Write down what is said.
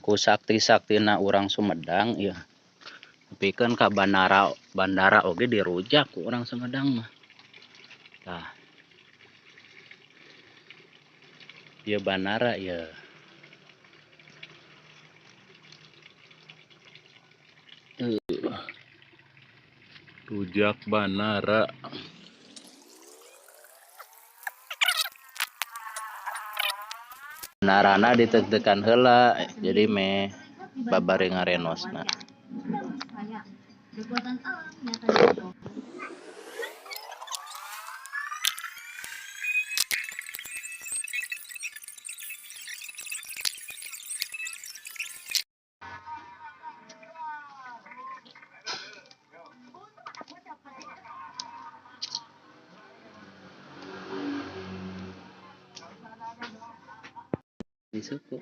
ku sakti-saktina urang Sumedang ya. Pikeun ka bandara oge dirujak ku urang Sumedang mah. Tah. Ieu bandara ya. Rujak bandara. Bandarana ditek-tekan heula jadi me babari ngarenosna. Di suku.